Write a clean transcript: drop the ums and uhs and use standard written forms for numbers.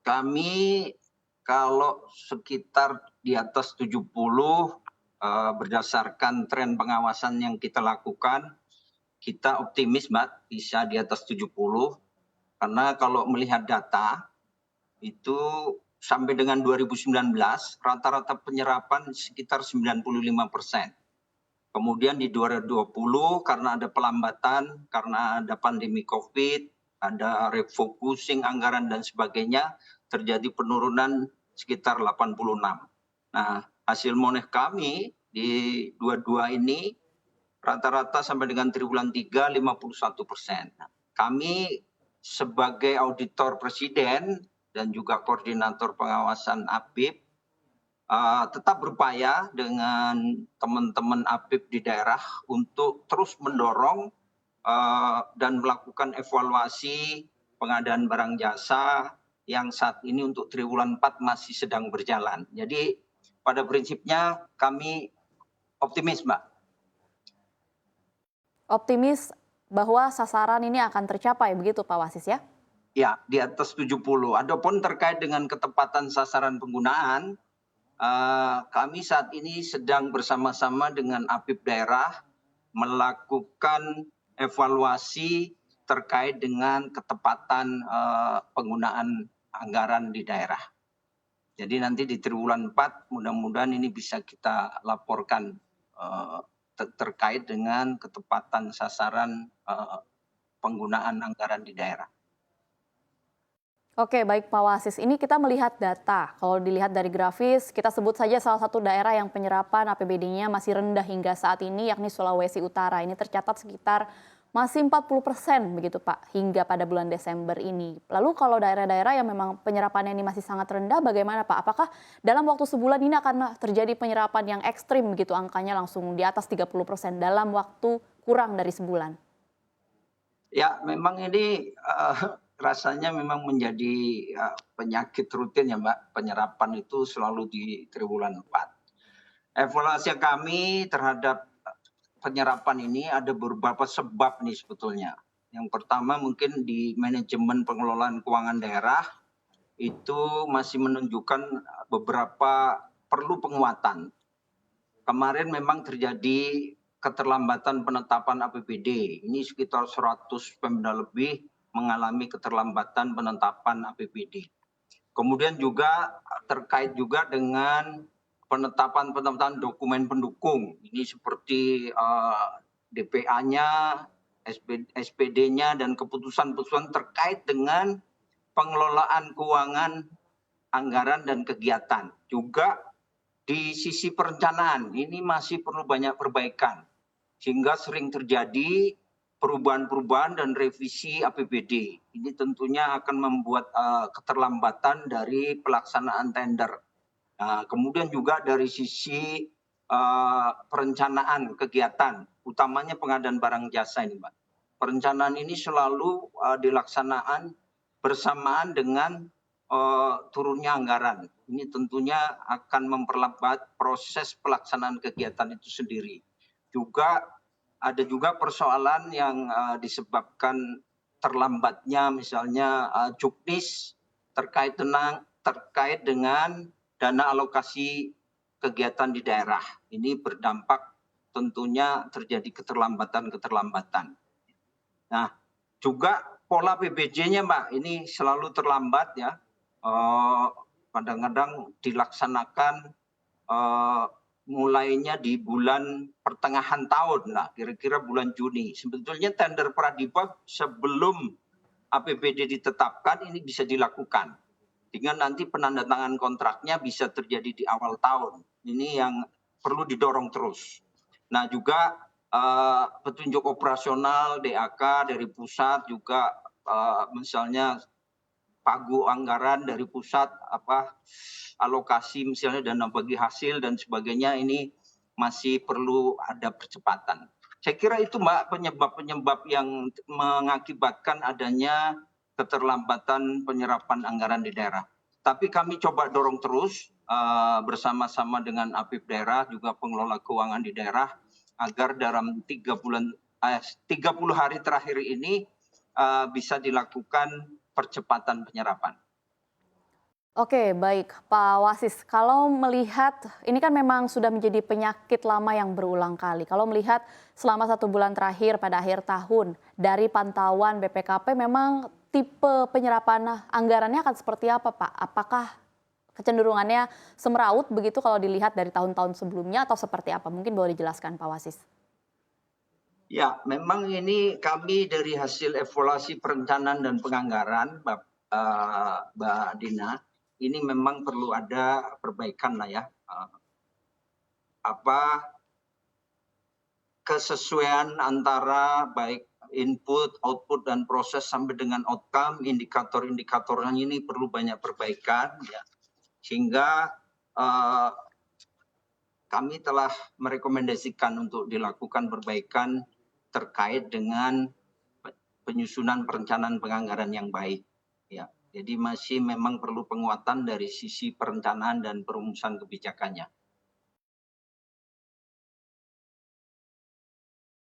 Kami kalau sekitar di atas 70, berdasarkan tren pengawasan yang kita lakukan, kita optimis Mbak, bisa di atas 70, karena kalau melihat data, itu sampai dengan 2019, rata-rata penyerapan sekitar 95%. Kemudian di 2020 karena ada pelambatan, karena ada pandemi COVID, ada refocusing anggaran dan sebagainya, terjadi penurunan sekitar 86. Nah, hasil moneh kami di 22 ini rata-rata sampai dengan triwulan 3 51%. Nah, kami sebagai auditor presiden dan juga koordinator pengawasan APIP tetap berupaya dengan teman-teman APIP di daerah untuk terus mendorong dan melakukan evaluasi pengadaan barang jasa yang saat ini untuk triwulan 4 masih sedang berjalan. Jadi pada prinsipnya kami optimis, Mbak. Optimis bahwa sasaran ini akan tercapai, begitu Pak Wasis ya? Ya, di atas 70. Adapun terkait dengan ketepatan sasaran penggunaan, kami saat ini sedang bersama-sama dengan APIP daerah melakukan evaluasi terkait dengan ketepatan penggunaan anggaran di daerah. Jadi nanti di triwulan 4 mudah-mudahan ini bisa kita laporkan terkait dengan ketepatan sasaran penggunaan anggaran di daerah. Oke, baik Pak Wasis. Ini kita melihat data. Kalau dilihat dari grafis, kita sebut saja salah satu daerah yang penyerapan APBD-nya masih rendah hingga saat ini, yakni Sulawesi Utara. Ini tercatat sekitar masih 40% begitu Pak, hingga pada bulan Desember ini. Lalu kalau daerah-daerah yang memang penyerapannya ini masih sangat rendah, bagaimana Pak? Apakah dalam waktu sebulan ini akan terjadi penyerapan yang ekstrim begitu, angkanya langsung di atas 30% dalam waktu kurang dari sebulan? Ya, memang ini rasanya memang menjadi penyakit rutin ya Mbak, penyerapan itu selalu di triwulan 4. Evaluasi kami terhadap penyerapan ini ada beberapa sebab nih sebetulnya. Yang pertama mungkin di manajemen pengelolaan keuangan daerah itu masih menunjukkan beberapa perlu penguatan. Kemarin memang terjadi keterlambatan penetapan APBD. Ini sekitar 100 Pemda lebih mengalami keterlambatan penetapan APBD. Kemudian juga terkait juga dengan penetapan dokumen pendukung. Ini seperti DPA-nya, SPD-nya, dan keputusan-keputusan terkait dengan pengelolaan keuangan anggaran dan kegiatan. Juga di sisi perencanaan ini masih perlu banyak perbaikan, sehingga sering terjadi perubahan-perubahan dan revisi APBD. Ini tentunya akan membuat keterlambatan dari pelaksanaan tender. Kemudian juga dari sisi perencanaan kegiatan, utamanya pengadaan barang jasa ini, Mbak. Perencanaan ini selalu dilaksanakan bersamaan dengan turunnya anggaran. Ini tentunya akan memperlambat proses pelaksanaan kegiatan itu sendiri. Juga ada juga persoalan yang disebabkan terlambatnya misalnya juknis terkait dengan dana alokasi kegiatan di daerah. Ini berdampak tentunya terjadi keterlambatan. Nah, juga pola PBJ-nya Mbak, ini selalu terlambat ya. Kadang-kadang dilaksanakan mulainya di bulan pertengahan tahun, nah kira-kira bulan Juni. Sebetulnya tender Pradipa sebelum APBD ditetapkan ini bisa dilakukan. Dengan nanti penandatangan kontraknya bisa terjadi di awal tahun. Ini yang perlu didorong terus. Nah juga petunjuk operasional DAK dari pusat juga misalnya pagu anggaran dari pusat, alokasi misalnya dana bagi hasil dan sebagainya, ini masih perlu ada percepatan. Saya kira itu Mbak penyebab-penyebab yang mengakibatkan adanya keterlambatan penyerapan anggaran di daerah. Tapi kami coba dorong terus bersama-sama dengan APIP daerah, juga pengelola keuangan di daerah, agar dalam 30 hari terakhir ini bisa dilakukan percepatan penyerapan. Oke, baik Pak Wasis. Kalau melihat ini kan memang sudah menjadi penyakit lama yang berulang kali. Kalau melihat selama 1 bulan terakhir pada akhir tahun dari pantauan BPKP memang tipe penyerapan anggarannya akan seperti apa Pak? Apakah kecenderungannya semeraut begitu kalau dilihat dari tahun-tahun sebelumnya atau seperti apa? Mungkin boleh dijelaskan Pak Wasis. Ya, memang ini kami dari hasil evaluasi perencanaan dan penganggaran, Mbak Dina, ini memang perlu ada perbaikan lah ya. Kesesuaian antara baik input, output, dan proses sampai dengan outcome, indikator-indikatornya ini perlu banyak perbaikan, ya. Sehingga kami telah merekomendasikan untuk dilakukan perbaikan terkait dengan penyusunan perencanaan penganggaran yang baik. Ya, jadi masih memang perlu penguatan dari sisi perencanaan dan perumusan kebijakannya.